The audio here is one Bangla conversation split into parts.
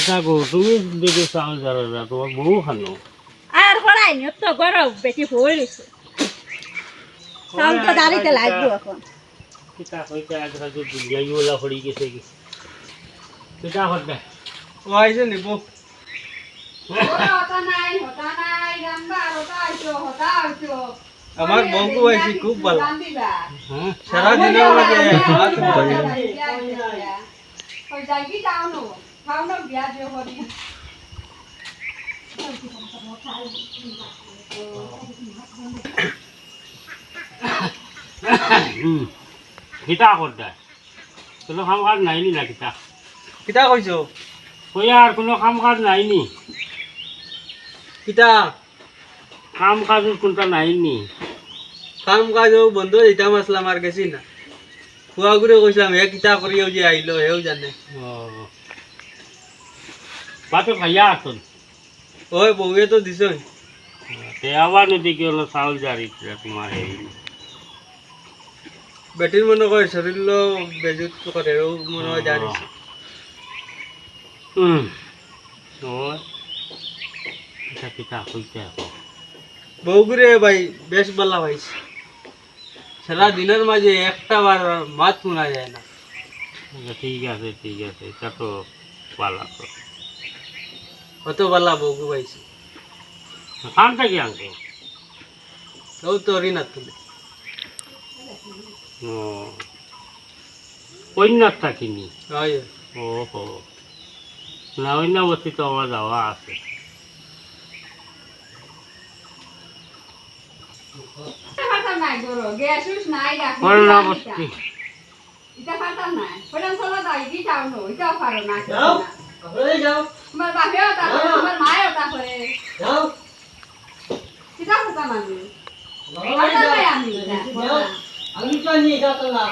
থাকো তুমি দেখে চাউল জারা তোমার বউ খানো আর হলাই নি তো গরম বেটি হয়ে গেছে চাউল তো দাঁড়িতে লাগবে এখন কিতা কইতে আজরা যে দুনিয়া ইওলা হড়ি গেছে কিতা হচ্ছে ওইছে নিব হতা নাই গাম্বা হতা আইছো আমার বউকে আইছি খুব ভালো হ্যাঁ সারা দিনের মাঝে হাত ধরে ওই যাই কি যাও নো খাও না বিয়া যে হরি কিতা করতে কোনো কাম কাজ নাইনি না কিতা কিতা কইছো কই আর কোনো কাম কাজ নাইনি কিতা কাম কাজ কোনটা নাইনি কাম কাজ বন্ধ দিতাম আসলাম আর গেছি না খুয়া ঘুরে কইছিলাম হে কিতা করিও যে আইলো হেও জানে বাতো খাইয়া আসুন ওই বউয়ে তো দিছই তে আবার নদীকে হলো চাউল জারি তোমার এই বেটির মনে করে শরীর বেজুত করে ও মনে হয় জানিস এটা কিতা কইতে বউ ঘুরে ভাই বেশ বলা ভাইছে সারা দিনের মাঝে একটা বার মাত শোনা যায় না ঠিক আছে এটা তো পালা তো অত বলা বউকে পাইছে কামটা কি আনতো ও তো রিনা তুলে ও কন্যাটা কিনি হয় ওহো না অবস্থি তো আমার যাওয়া আছে অবস্থি এটা ফাটা নাই পড়ান চলা যাই কি যাও নো এটাও পারো না যাও আপনি যাও তোমার বাপেও তা করে তোমার মায়েও তা করে যাও কিটা কথা মানে আমি তো নিয়ে যাতো না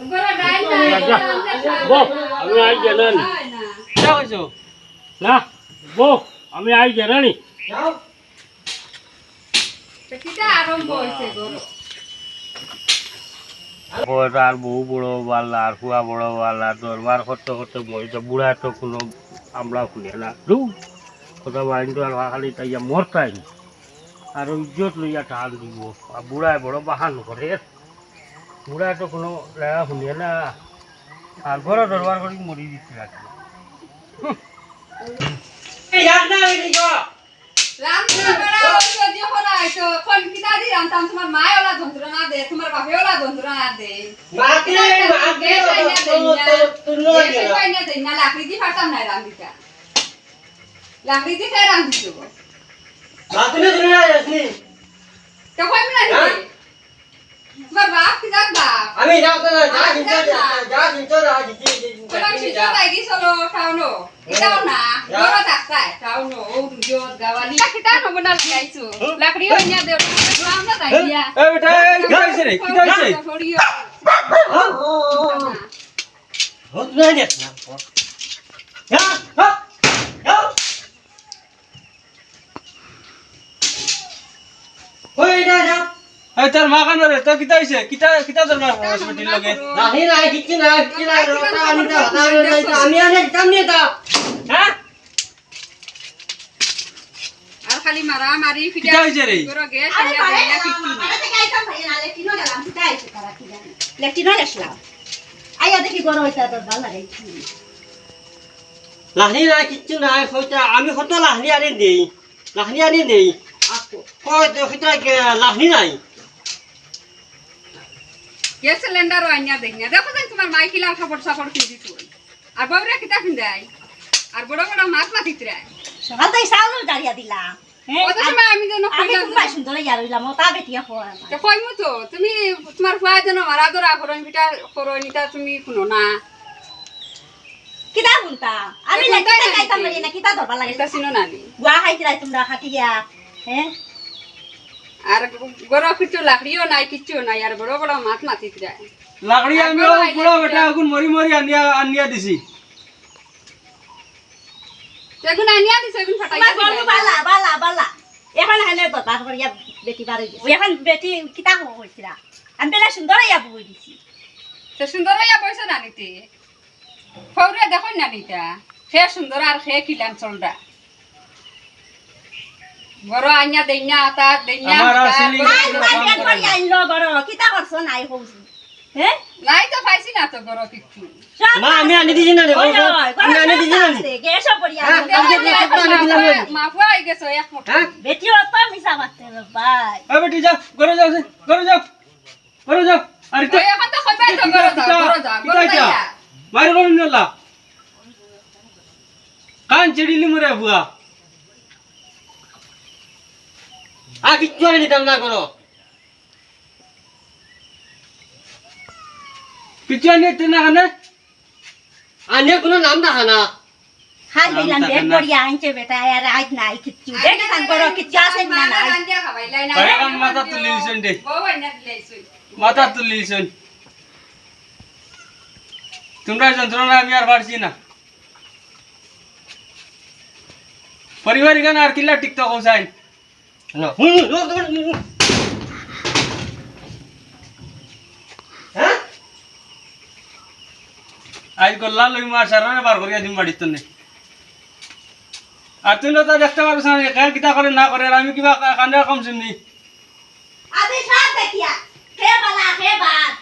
গরা ডাইল না বো আমি আই জানানি না কিতা কইছো না বো আমি আই জানানি যাও কিটা আরম্ভ হইছে গরো আর বউ বড় বাল্লা আর কুয়া বড় বাল্লা দরবার করতে করতে মই তো বুড়া তো কোনো আমরা খুলে না দু কথা বাইন তো আর খালি তাই মরতাই আর ইজ্জত লইয়া টাল দিব আর বুড়ায় বড় বাহান করে বুড়ায় তো কোনো লেখা শুনিয়ে না আর ঘরে দরবার করে মরি দিতে রাখি রামচন্দ্র বড় ওই হরা আইছো কোন কিটা দি রামতাম তোমার মায়েওলা যন্ত্রণা দে তোমার বাপেওলা যন্ত্রণা দে মাকে না লাকড়ি দি ফাটাম নাই রান্দিটা লাকড়ি দি খাই রান্দিছো বাতুনে ধরে আসনি তো কই না নি তোমার বাপ কি জাত বাপ আমি যাও তো যা জিতো কোলা শিশু লাগি চলো টাউনো এটাও না বড় থাকতাই টাউনো ও জোত গাওয়ালি কিটা নবনাল খাইছো লাকড়ি হইনা দেও আমরা তাইয়া এ বেটা কি হইছে রে কি হইছে হত না দেখ না যা যাও ওই না যাও এই তোর মা কান রে তো কিতা হইছে কিতা দরকার হসপিটাল লগে নাই কিছু না রোটা আনি দাও আমি আনে কামনি দাও হ্যাঁ আর খালি মারা মারি কিতা হইছে রে গরো গ্যাস আইয়া দেয়া কিচ্ছু না লাহনি না কিচ্ছু নাই হইতা আমি কত লাহনি আনি দেই কই তো কিতা লাহনি নাই গ্যাস সিলিন্ডার আইয়া দেইনা দেখো জান তোমার মাইকিলা সাপোর্ট কি দিছো আর বাবরা কিতা কিনদাই আর বড় বড় মাছ মাতিতরা সকাল থেকে চাউল গাড়িয়া দিলাম কত সময় আমি যেন আমি খুব সুন্দর ইয়ার হইলাম তা বেটিয়া হওয়া তো কইমু তো তুমি তোমার ফুয়া যেন মারা দরা করন বিটা করনিতা তুমি শুনো না কিতা বলতা আমি লাগতে খাইতাম না কিতা ধরবা লাগে এটা শুনো না নি গুয়া খাইছিলাই তোমরা খাটিয়া হ্যাঁ আর গরো কিছু লাকড়িও নাই কিচ্ছু নাই আর বড় বড় মাছ মাতিতরা লাকড়ি আমি পুরো বেটা এখন মরি আনিয়া দিছি তেগুন আনিয়া দিছ এগুন ফাটাইয়া তোমার গরু বালা এখন হালে তো তারপর ইয়া বেটি বাড়ি গেছে এখন বেটি কিতা কইছিলা আমি বেলা সুন্দর ইয়া বই দিছি তো সুন্দর হইয়া বইছ না নিতে ফৌরে দেখো না নিতা সে সুন্দর আর সে কিলাম চলরা বড় আইনা দেইনা আতা দেইনা আমার আতা, আসেনি। বড় আই সুন্দর। বাড়ি করি আইলো গর কিতা করছ নাই হউছি হ্যাঁ নাই তো পাইছি না তো বড় কিছু সব মা আমি আনি দিছি না রে ওই বাবা। ওই আমি আনি দিছি না নি? গ্যাসও পড়ি হ্যাঁ, আইলো আমি যে একটা আনি দিলাম না। মাফুয়া আই গেছো এক মুঠো হ্যাঁ বেটি অত মিছা মারতে রে ভাই এ বেটি যাও ঘরে যাও ঘরে যাও ঘরে যাও আর ওই এখন তো কইবাই তো বড় যা বড় যা মারি করুন না কান চিড়িলি মরে বুয়া আ কিচ্ছু আনি দিতাম না করো কিচ্ছু আনি দিতে না কানে আনে কোনো নাম দেখা না হাল দিলাম নামটা বেট কেনা? পড়ি আইছে বেটা আর আইত নাই কিচ্ছু দেখি কান করো কিচ্ছু আছে না নাই এখন মাথা তুলিছেন দে বউ আইনা দিলাইছই মাথা তুলিছেন তোমরা যন্ত্রণা আমি আর পারছি না পরিবার এখানে আর কিলা টিকটক হোসাইন আজ গল্লা লই মার সারানে বার করিয়া দিম বাড়িতে নে আর তুই তো দেখতে পারছ না কার কিতা করে না করে আর আমি কিবা কান্দা কম শুনি আবে সব দেখিয়া কে বালা কে বাদ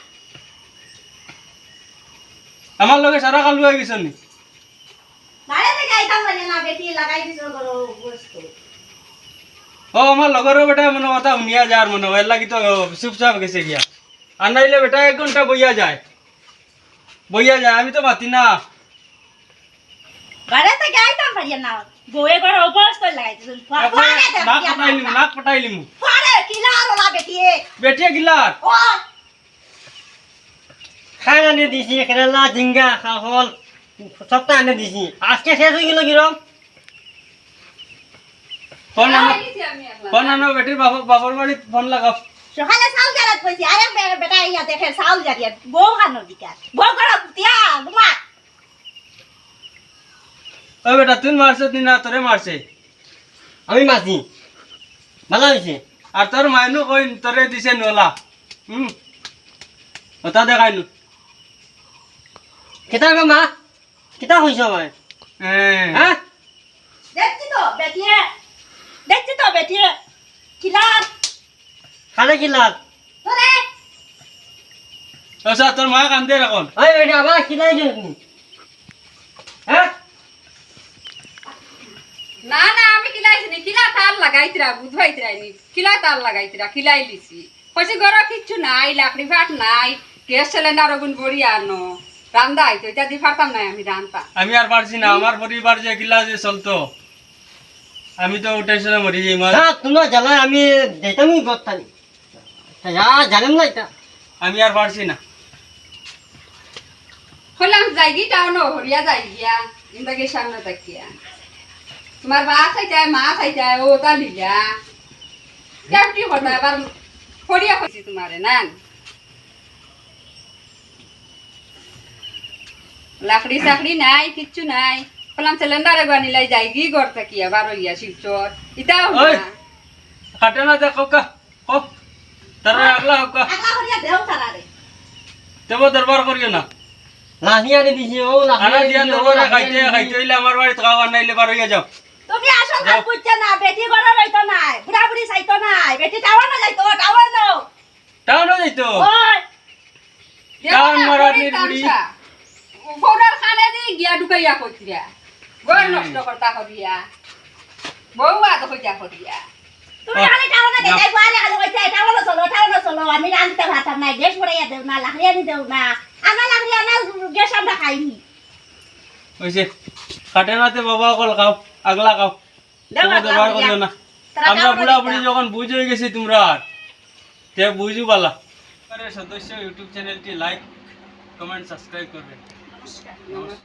আমার লগে সারা কাল হয়ে গেছ নি বাইরে থেকে আইতাম না বেটি লাগাই দিছো করো বস্তু ও আমার লগেরও বেটা মনে কথা শুনিয়া যায় আর মনে হয় লাগি তো চুপচাপ গেছে গিয়া আর নাইলে বেটা 1 ঘন্টা বইয়া যায় আমি তো মাতি না বাইরে থেকে আইতাম পারিয়া না বউয়ে করে অবস্থা লাগাই দিছো নাক পটাইলিম পরে কিলা রলা বেটি বেটিয়া গিলার ও খাই আনি দিছি কেরালা ঝিঙ্গা কাহল সবটা আনি দিছি আজকে শেষ হয়ে গেল কিরম ফোন আনো বেটির বাবার বাড়ি ফোন লাগাও সকালে চাউল জারাত কইছি আরে বেটা ইয়া দেখে চাউল জারিয়া বউ খানো দিকা বউ করে পুতিয়া তোমা ও বেটা তুই মারছে না তোরে মারছে আমি মাছি ভালো হয়েছে আর তোর মাইনু কই তোরে দিছে নলা ওটা দেখাইনু কেতা গো মা কেতা হইছ ভাই হ্যাঁ দেখছি তো বেটি কিলা খালে কিলার তোরে আচ্ছা তোর মা কান্দে এখন ওই বেটা আবার কিলাই দিনি হ্যাঁ না না আমি কিলাইছি নি কিলা তার লাগাইতিরা বুঝাইতিরা নি কিলা তার লাগাইতিরা কিলাই লিছি কইছি ঘর কিচ্ছু নাই লাকড়ি ফাট নাই গ্যাস সিলিন্ডার গুণ বড়ি আনো রান্দা আইতো এটা দি ফারতাম নাই আমি রান্দা আমি আর পারছি না আমার পরিবার যে কিলা যে চলতো আমি তো উঠেছিল মরি যাই মা হ্যাঁ তোমরা জ্বালা আমি যেতামই করতাম জানেন না এটা আমি আর পারছি না হলাম যাইগি টাউনো হরিয়া যাই গিয়া ইন্দাকে সামনে তাকিয়া তোমার বা চাইতায় মা চাইতায় ও তা লিয়া কেমটি হতা এবার হরিয়া হইছি তোমারে না লাকড়ি সাকড়ি নাই কিচ্ছু নাই হলাম সিলিন্ডারে বানিলাই যাইগি ঘর তাকিয়া বারো ইয়া শিবচর ইটাও ওই। না কাটে না দেখো কা হোক তারা আগলা হোক কা আগলা করিয়া দেও তারারে তেব দরবার করিও না লাহি আনি দিছি ও আনা দিয়া লাহি তোমরা খাইতে খাইতে হইলে আমার বাড়িতে খাওয়া নাইলে বার হইয়া যাও তুমি আসল কাজ বুঝছ না বেটি ঘরে রইতো নাই বুড়া বুড়ি চাইতো নাই বেটি টাওয়ার না যাইতো টাওয়ার দাও টাউনও যাইতো ওই টাউন মারানির বুড়ি ফোরার খানে দি গিয়া ঢুকাইয়া কইরা ঘর নষ্ট করতা করিয়া বউয়া তো কইয়া করিয়া তুমি খালি টাওয়ার না যাই বাড়ি খালি কইতে টাওয়ার চলো আমি রান্তে ভাত নাই গ্যাস ভরাইয়া দেও না লাকড়ি আনি দেও না আনা লাকড়ি আনা গ্যাস আমরা খাইনি হইছে কাটে নাতে বাবা কল খাও আগলা খাও দেও তোমরা দরবার করিও না আমরা বুড়া বুড়ি যখন বুঝ হয়ে গেছি তোমরা আর তে বুঝু বালা সদস্য ইউটিউব চ্যানেলটি লাইক কমেন্ট সাবস্ক্রাইব করবেন নমস্কার